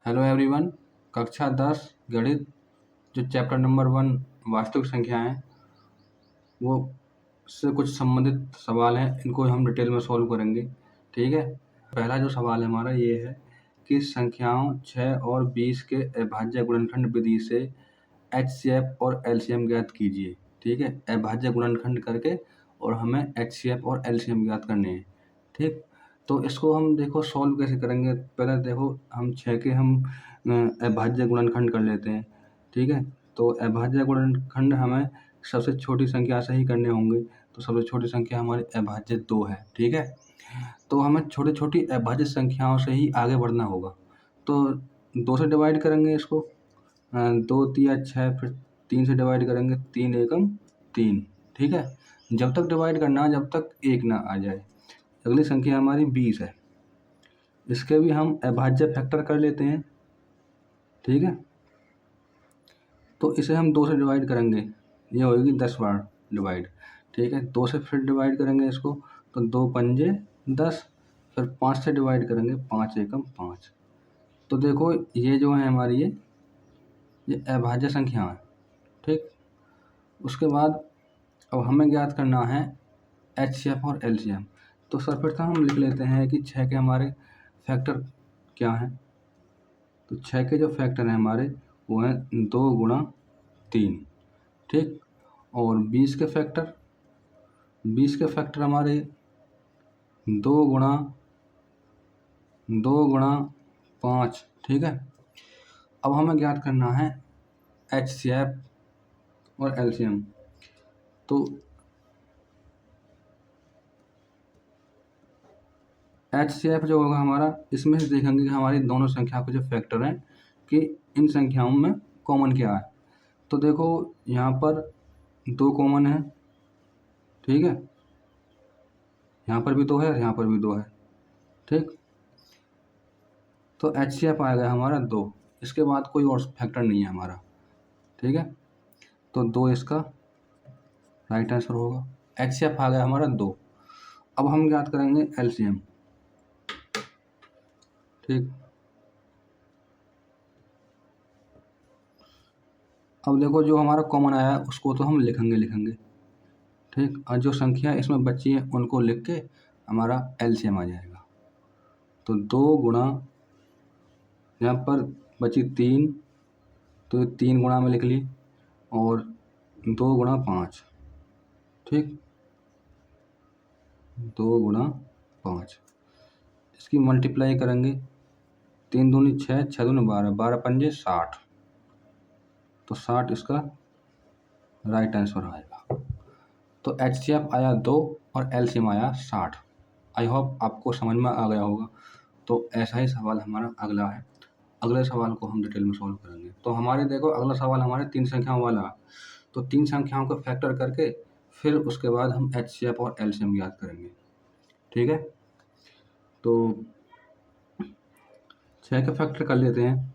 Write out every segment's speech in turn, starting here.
Hello everyone. कक्षा 10 गणित जो चैप्टर नंबर 1 वास्तविक संख्या है वो से कुछ संबंधित सवाल हैं, इनको हम डिटेल में सॉल्व करेंगे। ठीक है। पहला जो सवाल है हमारा ये है कि संख्याओं 6 और 20 के अभाज्य गुणनखंड विधि से HCF और LCM ज्ञात कीजिए। ठीक है, अभाज्य गुणनखंड करके और हमें HCF और LCM ज्ञात करने हैं। ठीक, तो इसको हम देखो सॉल्व कैसे करेंगे। पहले देखो हम 6 के हम अभाज्य गुणनखंड कर लेते हैं। ठीक है, तो अभाज्य गुणनखंड हमें सबसे छोटी संख्या से ही करने होंगे। तो सबसे छोटी संख्या हमारी अभाज्य 2 है। ठीक है, तो हमें छोटी छोटी अभाज्य संख्याओं से ही आगे बढ़ना होगा। तो 2 से डिवाइड करेंगे इसको, 2 तिया 6, फिर 3 से डिवाइड करेंगे, 3 एकम 3। ठीक है, जब तक डिवाइड करना है जब तक 1 ना आ जाए। अगली संख्या हमारी 20 है, इसके भी हम अभाज्य फैक्टर कर लेते हैं। ठीक है, तो इसे हम 2 से डिवाइड करेंगे, ये होगी 10 बार डिवाइड। ठीक है, 2 से फिर डिवाइड करेंगे इसको, तो 2 पंजे 10, फिर 5 से डिवाइड करेंगे, 5 एकम 5। तो देखो ये जो है हमारी ये अभाज्य संख्या है। ठीक, उसके बाद अब हमें ज्ञात करना है HCF और LCM। तो सर्वप्रथम हम लिख लेते हैं कि 6 के हमारे फैक्टर क्या हैं। तो 6 के जो फैक्टर हैं हमारे वो हैं 2 गुणा 3। ठीक, और 20 के फैक्टर हमारे 2 गुणा 5। ठीक है, अब हमें ज्ञात करना है HCF और LCM। तो HCF जो होगा हमारा, इसमें से देखेंगे कि हमारी दोनों संख्या के जो फैक्टर हैं कि इन संख्याओं में कॉमन क्या है। तो देखो यहाँ पर 2 कॉमन है। ठीक है, यहाँ पर भी 2 है, यहाँ पर भी 2 है। ठीक, तो HCF आएगा हमारा 2, इसके बाद कोई और फैक्टर नहीं है हमारा। ठीक है, तो 2 इसका राइट आंसर होगा। HCF आ गया हमारा 2। अब हम ज्ञात करेंगे LCM। ठीक, अब देखो जो हमारा कॉमन आया है उसको तो हम लिखेंगे। ठीक, और जो संख्या इसमें बची है उनको लिख के हमारा LCM आ जाएगा। तो 2 गुणा, यहाँ पर बची 3, तो 3 गुणा में लिख ली, और 2 गुणा 5। ठीक, 2 गुणा 5, इसकी मल्टीप्लाई करेंगे, 3 दूनी 6, 6 दूनी 12, 12 पंजे 60। तो 60 इसका राइट आंसर आएगा। तो HCF आया 2 और LCM आया 60। आई होप आपको समझ में आ गया होगा। तो ऐसा ही सवाल हमारा अगला है, अगले सवाल को हम डिटेल में सॉल्व करेंगे। तो हमारे देखो अगला सवाल हमारे 3 संख्याओं वाला है। तो 3 संख्याओं को फैक्टर करके फिर उसके बाद हम HCF और LCM याद करेंगे। ठीक है, तो 6 का फैक्टर कर लेते हैं।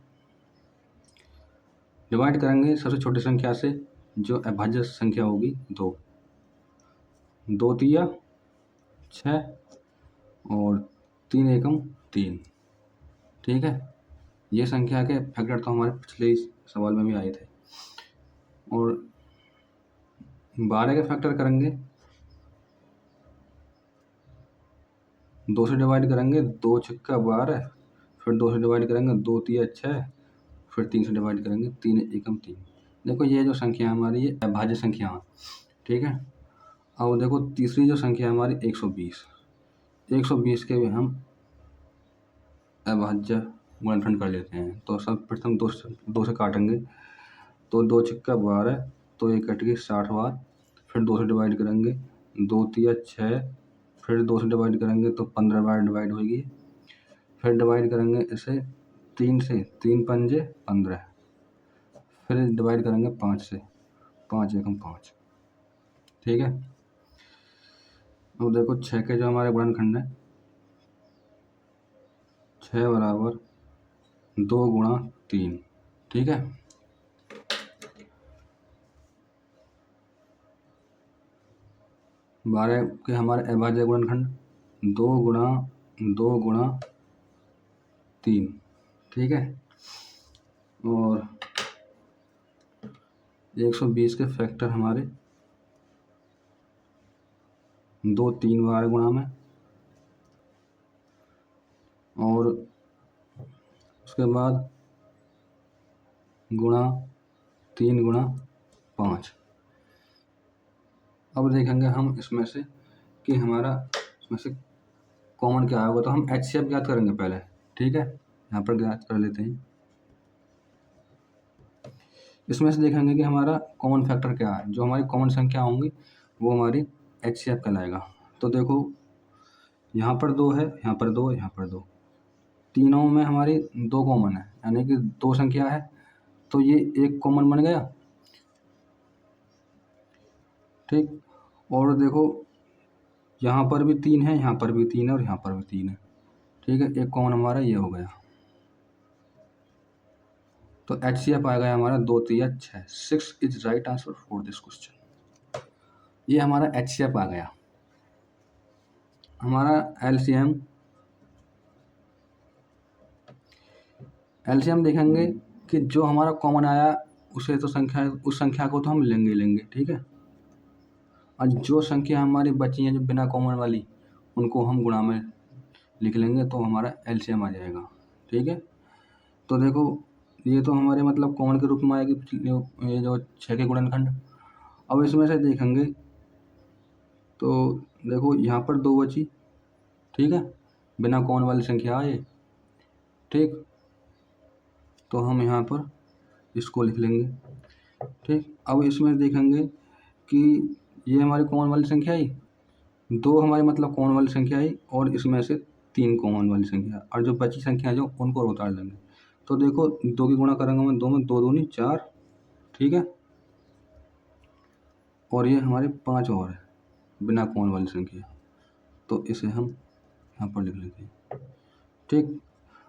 डिवाइड करेंगे सबसे छोटी संख्या से, जो अभाज्य संख्या होगी 2। 2 तिया 6, और 3 एकम 3। ठीक है, ये संख्या के फैक्टर तो हमारे पिछले ही सवाल में भी आए थे। और 12 के फैक्टर करेंगे, 2 से डिवाइड करेंगे, 2 छक्का 12, फिर 2 से डिवाइड करेंगे, 2 तिया 6, फिर 3 से डिवाइड करेंगे, 3 एकम 3। देखो ये जो संख्या हमारी ये अभाज्य संख्या है। ठीक है, अब देखो तीसरी जो संख्या हमारी 120। 120 के भी हम अभाज्य गुणनखंड कर लेते हैं। तो सब प्रथम 2 से काटेंगे, तो 2 छक्का 12, तो ये कट गई 60 बार, फिर 2 से डिवाइड करेंगे, 2 तिया 6, फिर 2 से डिवाइड करेंगे तो 15 बार डिवाइड होगी। फिर डिवाइड करेंगे इसे 3 से, 3 पंजे 15, फिर डिवाइड करेंगे 5 से, 5 एकम 5। ठीक है, अब देखो 6 के जो हमारे गुणनखंड है, 6 बराबर 2 गुणा 3। ठीक है, 12 के हमारे अभाज्य गुणनखंड 2 गुणा 3। ठीक है, और 120 के फैक्टर हमारे 2 3 बार गुणा में, और उसके बाद गुणा 3 गुणा 5। अब देखेंगे हम इसमें से कि हमारा इसमें से कॉमन क्या होगा। तो हम HCF ज्ञात करेंगे पहले, ठीक है, यहाँ पर ज्ञात कर लेते हैं। इसमें से देखेंगे कि हमारा कॉमन फैक्टर क्या है। जो हमारी कॉमन संख्या होंगी वो हमारी HCF कहलाएगा। तो देखो यहाँ पर 2 है, यहाँ पर 2, यहाँ पर 2, तीनों में हमारी 2 कॉमन है, यानी कि 2 संख्या है, तो ये एक कॉमन बन गया, ठीक। और देखो यहाँ पर भी 3 है, यहाँ पर भी 3 है, और यहाँ पर भी 3 है, ठीक है, एक कॉमन हमारा ये हो गया। तो HCF आ गया हमारा 2 3 6। 6 is right answer for this question. ये हमारा HCF आ गया। हमारा एलसीएम देखेंगे कि जो हमारा कॉमन आया उसे तो उस संख्या को तो हम लेंगे, ठीक है। और जो संख्या हमारी बची है जो बिना कॉमन वाली, उनको हम गुणा में लिख लेंगे, तो हमारा एलसीएम आ जाएगा, ठीक है। तो देखो ये तो हमारे मतलब कॉमन के रूप में आएगी ये जो 6 के गुणनखंड। अब इसमें से देखेंगे तो देखो यहाँ पर 2 बची, ठीक है, बिना कॉमन वाली संख्या आए, ठीक। तो हम यहाँ पर इसको लिख लेंगे, ठीक। अब इसमें देखेंगे कि ये हमारी कॉमन वाली संख्या आई, 2 हमारी मतलब कॉमन वाली संख्या आई, और इसमें से 3 कॉमन वाली संख्या, और जो बची संख्या जो उनको उतार लेंगे। तो देखो 2 की गुणा करेंगे मैं 2 में, 2 दूनी 4, ठीक है, और ये हमारे 5 और है बिना कॉमन वाली संख्या, तो इसे हम यहाँ पर लिख लेते हैं, ठीक।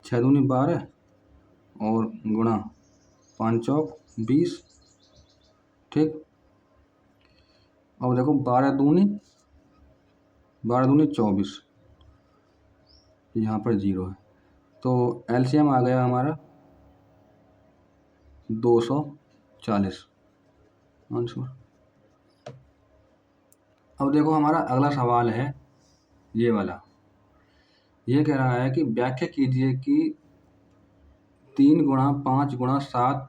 6 दूनी 12 और गुणा 5 चौक 20, ठीक। अब देखो 12 दूनी 24, यहाँ पर 0 है, तो एलसीएम आ गया हमारा 240 आंसर। अब देखो हमारा अगला सवाल है ये वाला। ये कह रहा है कि व्याख्या कीजिए कि 3 गुणा 5 गुणा 7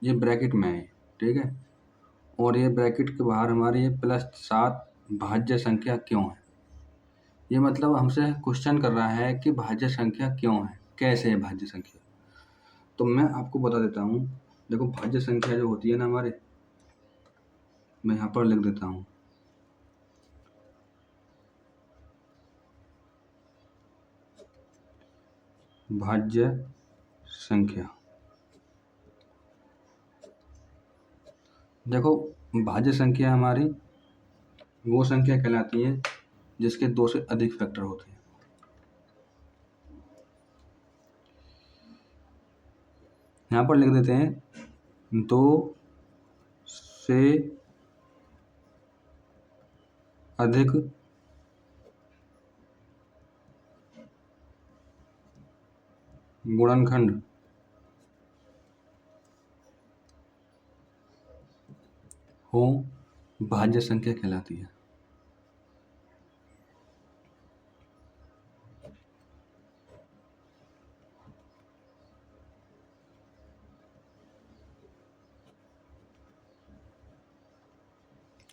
ये ब्रैकेट में है, ठीक है, और ये ब्रैकेट के बाहर हमारे ये +7 भाज्य संख्या क्यों है। ये मतलब हमसे क्वेश्चन कर रहा है कि भाज्य संख्या क्यों है, कैसे है भाज्य संख्या। तो मैं आपको बता देता हूँ। देखो भाज्य संख्या जो होती है ना हमारे, मैं यहाँ पर लिख देता हूँ। भाज्य संख्या, देखो भाज्य संख्या हमारी वो संख्या कहलाती है जिसके 2 से अधिक फैक्टर होते हैं। यहाँ पर लिख देते हैं 2 से अधिक गुणनखंड हो भाज्य संख्या कहलाती है।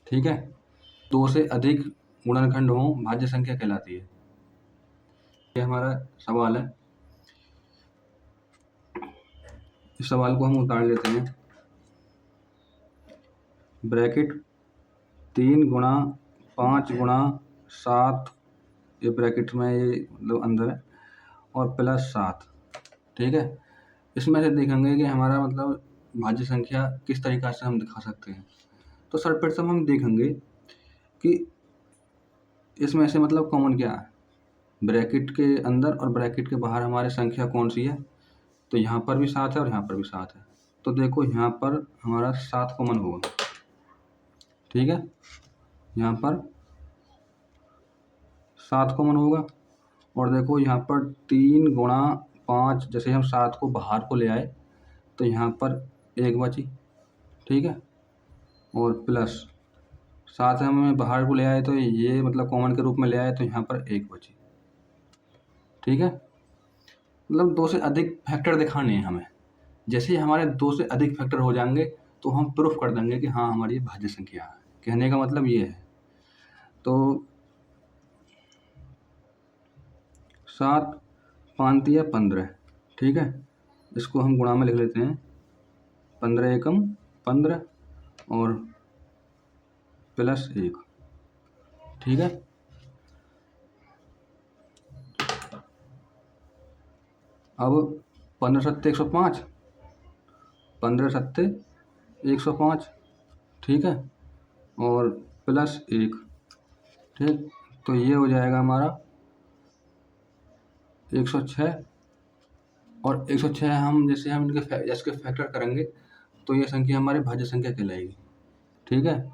ठीक है, 2 से अधिक गुणनखंड हो भाज्य संख्या कहलाती है। ये हमारा सवाल है। इस सवाल को हम उतार लेते हैं। ब्रैकेट 3 गुणा 5 गुणा 7, ये ब्रैकेट में ये मतलब अंदर है, और +7, ठीक है। इसमें से देखेंगे कि हमारा मतलब भाज्य संख्या किस तरीक़ा से हम दिखा सकते हैं। तो सर्वप्रथम हम देखेंगे कि इसमें से मतलब कॉमन क्या है, ब्रैकेट के अंदर और ब्रैकेट के बाहर हमारी संख्या कौन सी है। तो यहाँ पर भी 7 है और यहाँ पर भी 7 है, तो देखो यहाँ पर हमारा 7 कॉमन होगा, ठीक है, यहाँ पर 7 कॉमन होगा। और देखो यहाँ पर 3 गुणा 5, जैसे हम 7 को बाहर को ले आए तो यहाँ पर 1 बची, ठीक है, और प्लस 7 हमें बाहर को ले आए तो ये मतलब कॉमन के रूप में ले आए तो यहाँ पर 1 बची, ठीक है। मतलब 2 से अधिक फैक्टर दिखाने हैं हमें। जैसे ही हमारे 2 से अधिक फैक्टर हो जाएंगे तो हम प्रूफ कर देंगे कि हाँ हमारी ये भाज्य संख्या है। कहने का मतलब ये है। तो 7 5 या 15, ठीक है, इसको हम गुणा में लिख लेते हैं। 15 एकम 15 और प्लस 1, ठीक है। अब 15 सत्ते 105, 15 सत्ते 105, ठीक है, और प्लस 1, ठीक। तो ये हो जाएगा हमारा 106, और 106 हम जैसे हम इसके फैक्टर करेंगे तो ये संख्या हमारी भाज्य संख्या कहलाएगी, ठीक है।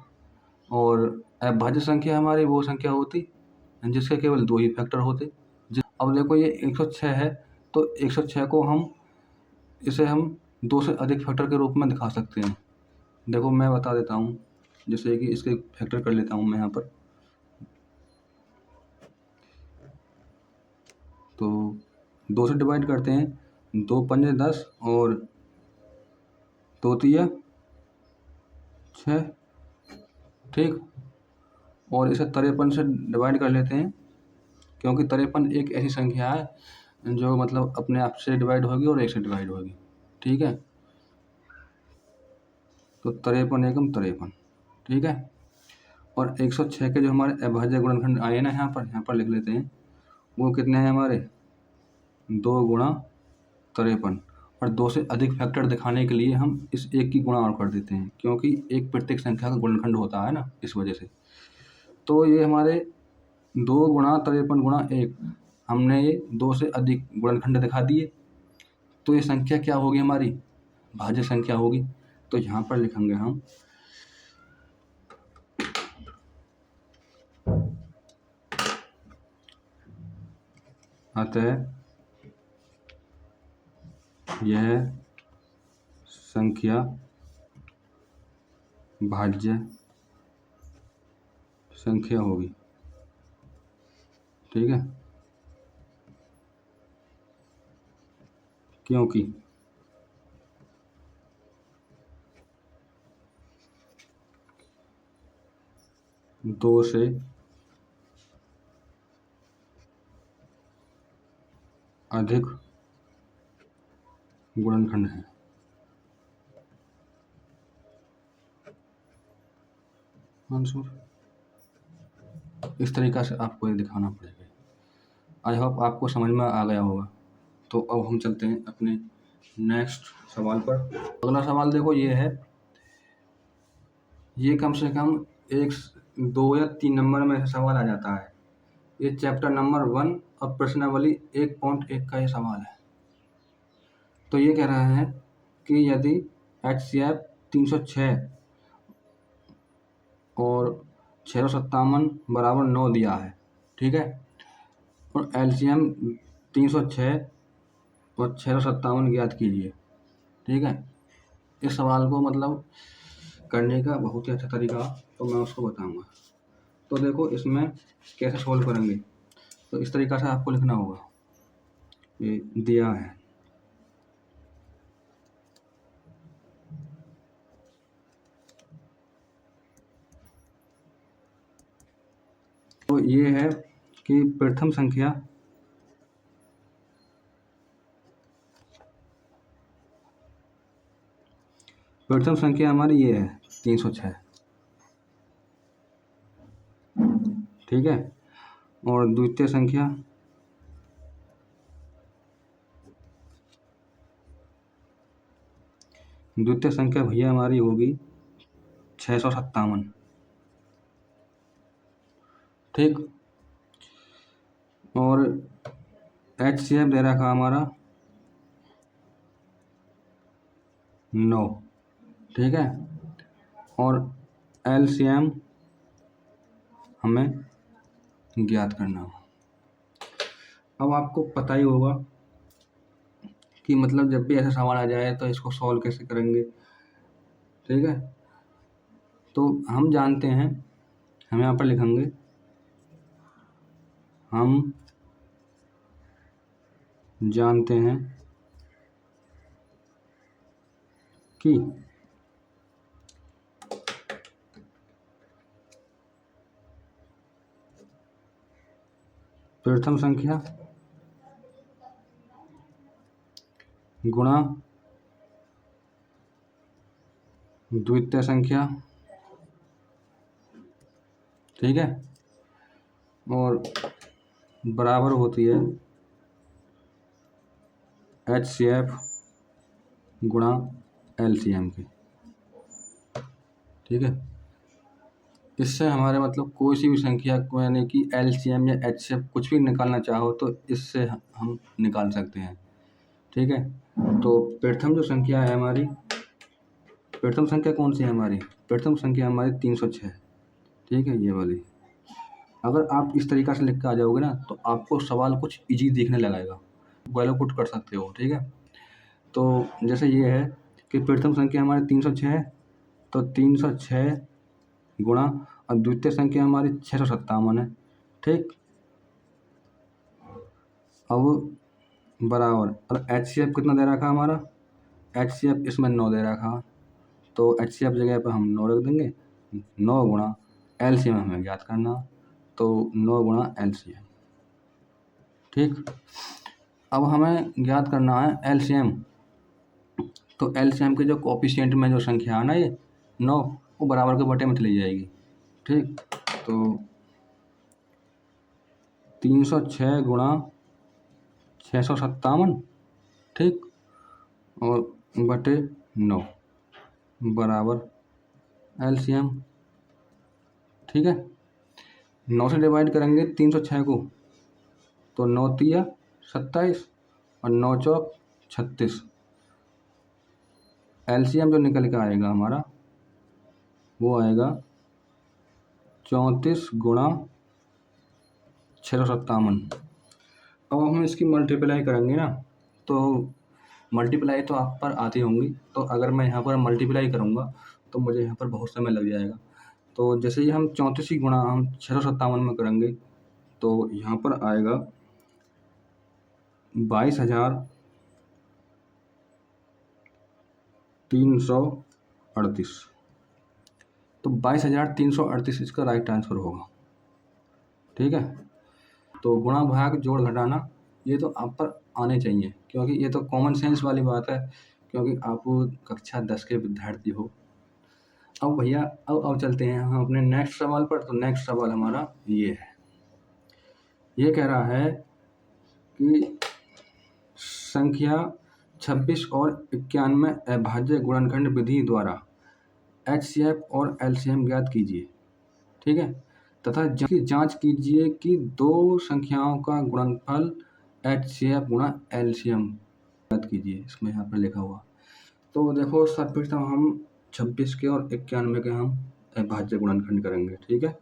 और अभाज्य संख्या हमारी वो संख्या होती जिसके केवल 2 ही फैक्टर होते। अब देखो ये 106 है, तो 106 को इसे हम 2 से अधिक फैक्टर के रूप में दिखा सकते हैं। देखो मैं बता देता हूँ, जैसे कि इसके फैक्टर कर लेता हूँ मैं यहाँ पर। तो 2 से डिवाइड करते हैं, 2 पंजे 10 और 2 तिया 6, ठीक। और इसे 53 से डिवाइड कर लेते हैं, क्योंकि 53 एक ऐसी संख्या है जो मतलब अपने आप से डिवाइड होगी और 1 से डिवाइड होगी, ठीक है। तो 53 एकम 53, ठीक है। और 106 के जो हमारे अभाज्य गुणनखंड आए ना यहाँ पर लिख लेते हैं। वो कितने हैं हमारे 2 गुणा 53, और 2 से अधिक फैक्टर दिखाने के लिए हम इस 1 की गुणा और कर देते हैं, क्योंकि 1 प्रत्येक संख्या का गुणनखंड होता है ना, इस वजह से। तो ये हमारे 2 गुणा 53 गुणा 1, हमने ये 2 से अधिक गुणनखंड दिखा दिए। तो ये संख्या क्या होगी हमारी, भाज्य संख्या होगी। तो यहाँ पर लिखेंगे हम अतः यह संख्या भाज्य संख्या होगी, ठीक है, क्योंकि दो से अधिक गुणनखंड है। आंसर इस तरीक़ा से आपको ये दिखाना पड़ेगा। आई होप आपको समझ में आ गया होगा। तो अब हम चलते हैं अपने नेक्स्ट सवाल पर। अगला सवाल देखो ये है, ये कम से कम 1, 2 या 3 नंबर में से सवाल आ जाता है। ये चैप्टर नंबर 1 और प्रश्नावली 1.1 का ये सवाल है। तो ये कह रहा है कि यदि HCF 306 और 657 बराबर 9 दिया है, ठीक है, और LCM 306 और 657 ज्ञात कीजिए, ठीक है। इस सवाल को मतलब करने का बहुत ही अच्छा तरीका तो मैं उसको बताऊंगा। तो देखो इसमें कैसे सोल्व करेंगे, तो इस तरीक़ा से आपको लिखना होगा। ये दिया है, तो ये है कि प्रथम संख्या हमारी ये है 306, ठीक है। और द्वितीय संख्या भैया हमारी होगी 657, ठीक। और HCF दे रखा हमारा 9, ठीक है। और LCM हमें ज्ञात करना हो। अब आपको पता ही होगा कि मतलब जब भी ऐसा सवाल आ जाए तो इसको सॉल्व कैसे करेंगे। ठीक है, तो हम जानते हैं, हम यहाँ पर लिखेंगे, हम जानते हैं कि प्रथम संख्या गुणा द्वितीय संख्या, ठीक है, और बराबर होती है HCF गुणा LCM की। ठीक है, इससे हमारे मतलब कोई सी भी संख्या को यानी कि LCM या HCF कुछ भी निकालना चाहो तो इससे हम निकाल सकते हैं। ठीक है, तो प्रथम जो संख्या है हमारी, प्रथम संख्या कौन सी है हमारी, प्रथम संख्या हमारी 306। ठीक है, ये वाली। अगर आप इस तरीक़ा से लिख के आ जाओगे ना तो आपको सवाल कुछ इजी दिखने लगेगा, वैल्यू पुट कर सकते हो। ठीक है, तो जैसे ये है कि प्रथम संख्या हमारी 306 है, तो 306 गुणा और द्वितीय संख्या हमारी 657 है। ठीक, अब बराबर, और HCF कितना दे रखा हमारा, HCF इसमें 9 दे रखा, तो HCF जगह पर हम 9 रख देंगे। 9 गुणा LCM हमें ज्ञात करना, तो 9 गुणा LCM। ठीक, अब हमें ज्ञात करना है LCM, तो LCM के जो कोएफिशिएंट में जो संख्या है ना ये 9, वो बराबर के बटे में चली जाएगी। ठीक, तो 306 गुणा 657, ठीक, और बटे 9 बराबर LCM। ठीक है, 9 से डिवाइड करेंगे 306 को, तो 9 तिया 27 और 9 चौक 36। LCM जो निकल के आएगा हमारा वो आएगा 34 गुणा 657। अब हम इसकी मल्टीप्लाई करेंगे ना, तो मल्टीप्लाई तो आप पर आती होंगी, तो अगर मैं यहाँ पर मल्टीप्लाई करूँगा तो मुझे यहाँ पर बहुत समय लग जाएगा। तो जैसे ही हम 34 ही गुणा हम 657 में करेंगे तो यहाँ पर आएगा 22,338। तो 22,338 इसका राइट आंसर होगा। ठीक है, तो गुणा भाग जोड़ घटाना ये तो आप पर आने चाहिए, क्योंकि ये तो कॉमन सेंस वाली बात है, क्योंकि आप कक्षा 10 के विद्यार्थी हो। अब भैया अब चलते हैं हम अपने नेक्स्ट सवाल पर। तो नेक्स्ट सवाल हमारा ये है, ये कह रहा है कि संख्या 26 और 91 अभाज्य गुणनखंड विधि द्वारा HCF और LCM ज्ञात कीजिए। ठीक है, तथा जांच कीजिए कि दो संख्याओं का गुणनफल HCF गुणा LCM ज्ञात कीजिए, इसमें यहाँ पर लिखा हुआ। तो देखो सर्वप्रथम हम 26 के और 91 के हम अभाज्य गुणनखंड करेंगे। ठीक है,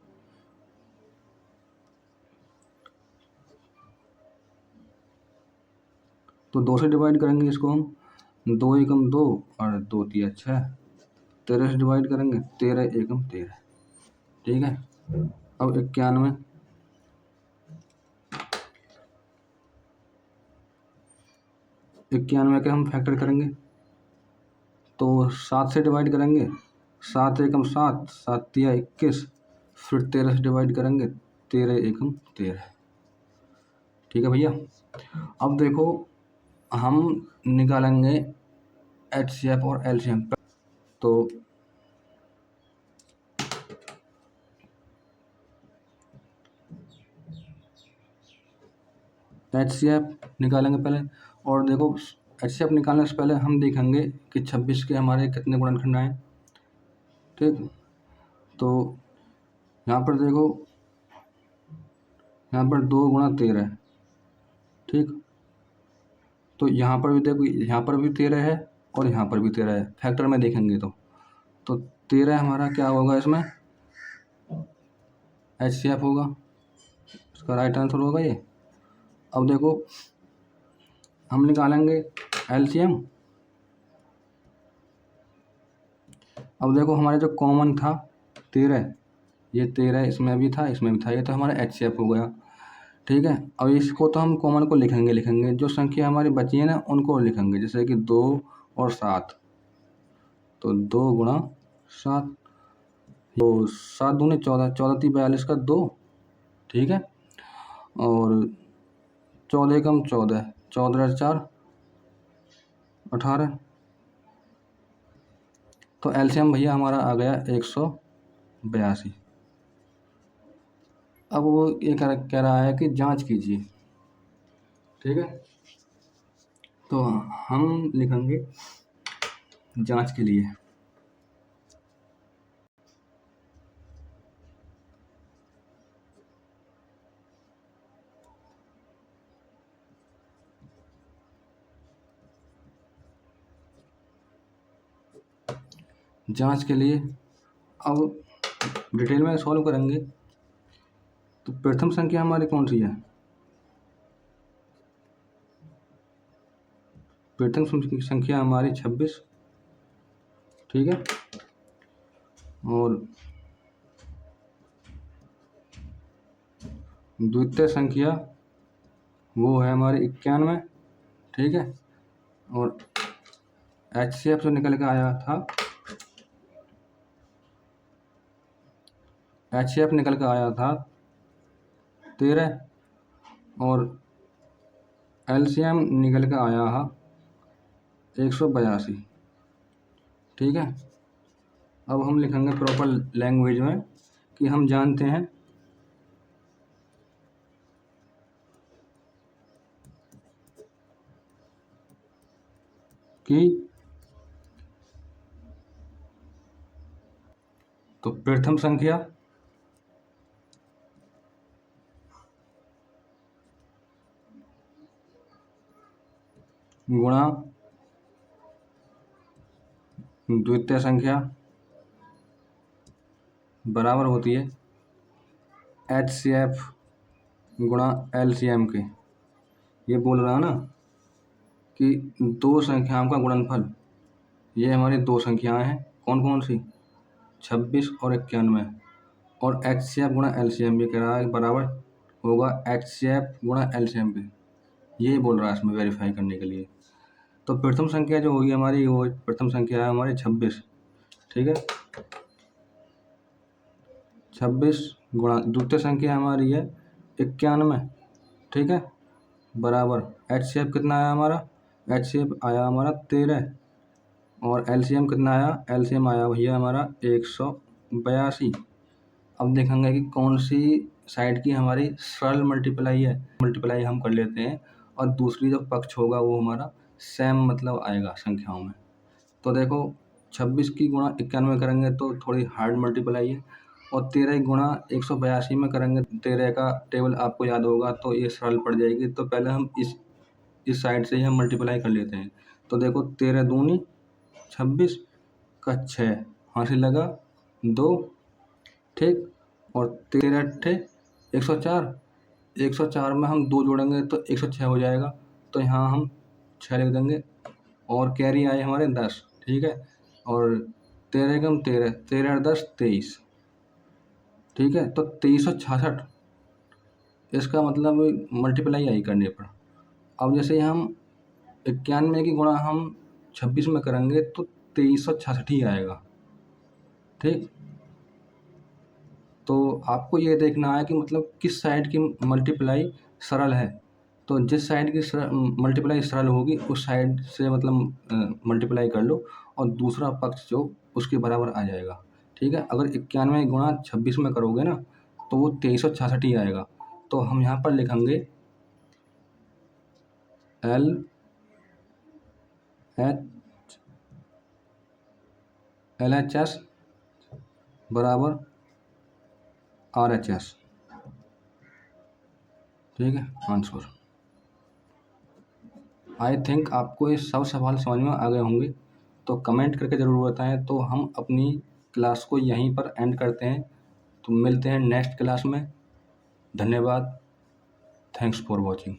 तो 2 से डिवाइड करेंगे इसको हम, 2 एकम 2 और 2 तिया 6। 13 से डिवाइड करेंगे, 13 एकम 13। ठीक है, अब 91 के हम फैक्टर करेंगे, तो 7 से डिवाइड करेंगे, 7 एकम 7, 7 तिया 21, फिर 13 से डिवाइड करेंगे, 13 एकम 13। ठीक है भैया, अब देखो हम निकालेंगे HCF और LCM। तो HCF निकालेंगे पहले, और देखो HCF निकालने से पहले हम देखेंगे कि 26 के हमारे कितने गुणनखंड आए। ठीक, तो यहाँ पर देखो, यहाँ पर 2 गुणा 13। ठीक, तो यहाँ पर भी देखो, यहाँ पर भी 13 है और यहाँ पर भी 13 है, फैक्टर में देखेंगे तो 13 हमारा क्या होगा, इसमें HCF होगा, इसका राइट आंसर होगा ये। अब देखो हम निकालेंगे एलसीएम। अब देखो हमारे जो कॉमन था 13, ये 13 इसमें भी था, इसमें भी था, ये तो हमारा HCF हो गया। ठीक है, अब इसको तो हम कॉमन को लिखेंगे, जो संख्या हमारी बची है ना उनको लिखेंगे, जैसे कि 2 और 7। तो 2 गुणा 7, तो 7 दूनी 14, 14 × 42 का 2। ठीक है, और 14 कम 14, 14 4 18। तो एलसीएम भैया हमारा आ गया 182। अब वो ये कह रहा है कि जांच कीजिए। ठीक है, तो हम लिखेंगे जांच के लिए अब डिटेल में सॉल्व करेंगे। तो प्रथम संख्या हमारी कौन सी है? प्रथम संख्या हमारी 26। ठीक है, और द्वितीय संख्या वो है हमारी 91। ठीक है, और HCF जो निकल के आया था, HCF निकल के आया था 13, और LCM निकल के आया है 182। ठीक है, अब हम लिखेंगे प्रॉपर लैंग्वेज में कि हम जानते हैं कि तो प्रथम संख्या गुणा द्वितीय संख्या बराबर होती है HCF गुणा LCM के। ये बोल रहा है ना कि दो संख्याओं का गुणनफल, ये हमारी दो संख्याएं हैं, कौन कौन सी? 26 और 91, और HCF गुणा LCM ये कह रहा है बराबर होगा HCF गुणा LCM के। ये बोल रहा है इसमें वेरीफाई करने के लिए। तो प्रथम संख्या जो होगी हमारी, वो प्रथम संख्या है हमारी 26। ठीक है, 26 गुणा द्वितीय संख्या हमारी है 91। ठीक है, बराबर HCF कितना आया हमारा? HCF आया हमारा 13, और LCM कितना आया? LCM आया भैया हमारा 182। अब देखेंगे कि कौन सी साइड की हमारी सरल मल्टीप्लाई है। मल्टीप्लाई हम कर लेते हैं, और दूसरी जो पक्ष होगा वो हमारा सेम मतलब आएगा संख्याओं में। तो देखो 26 की गुणा 91 करेंगे तो थोड़ी हार्ड मल्टीप्लाई है, और 13 गुणा 182 में करेंगे, 13 का टेबल आपको याद होगा, तो ये सरल पड़ जाएगी। तो पहले हम इस साइड से ही हम मल्टीप्लाई कर लेते हैं। तो देखो 13 दूनी 26 का 6 हासिल लगा 2। ठीक, और 13 अट्ठे 104, 104 में हम 2 जोड़ेंगे तो 106 हो जाएगा। तो यहाँ हम 6 लिख देंगे, और कैरी आए हमारे 10। ठीक है, और 13 कम 13, 13 10 23। ठीक है, तो 2366, इसका मतलब मल्टीप्लाई आई करने पर। अब जैसे हम 91 की गुणा हम 26 में करेंगे तो 2366 ही आएगा। ठीक, तो आपको ये देखना है कि मतलब किस साइड की मल्टीप्लाई सरल है। तो जिस साइड की मल्टीप्लाई सरल होगी उस साइड से मतलब मल्टीप्लाई कर लो, और दूसरा पक्ष जो उसके बराबर आ जाएगा। ठीक है, अगर 91 गुणा 26 में करोगे ना तो वो 2366 ही आएगा। तो हम यहाँ पर लिखेंगे LHS बराबर RHS। ठीक है, आंसर। आई थिंक आपको ये सब सवाल समझ में आ गए होंगे, तो कमेंट करके ज़रूर बताएं। तो हम अपनी क्लास को यहीं पर एंड करते हैं, तो मिलते हैं नेक्स्ट क्लास में। धन्यवाद, थैंक्स फॉर वॉचिंग।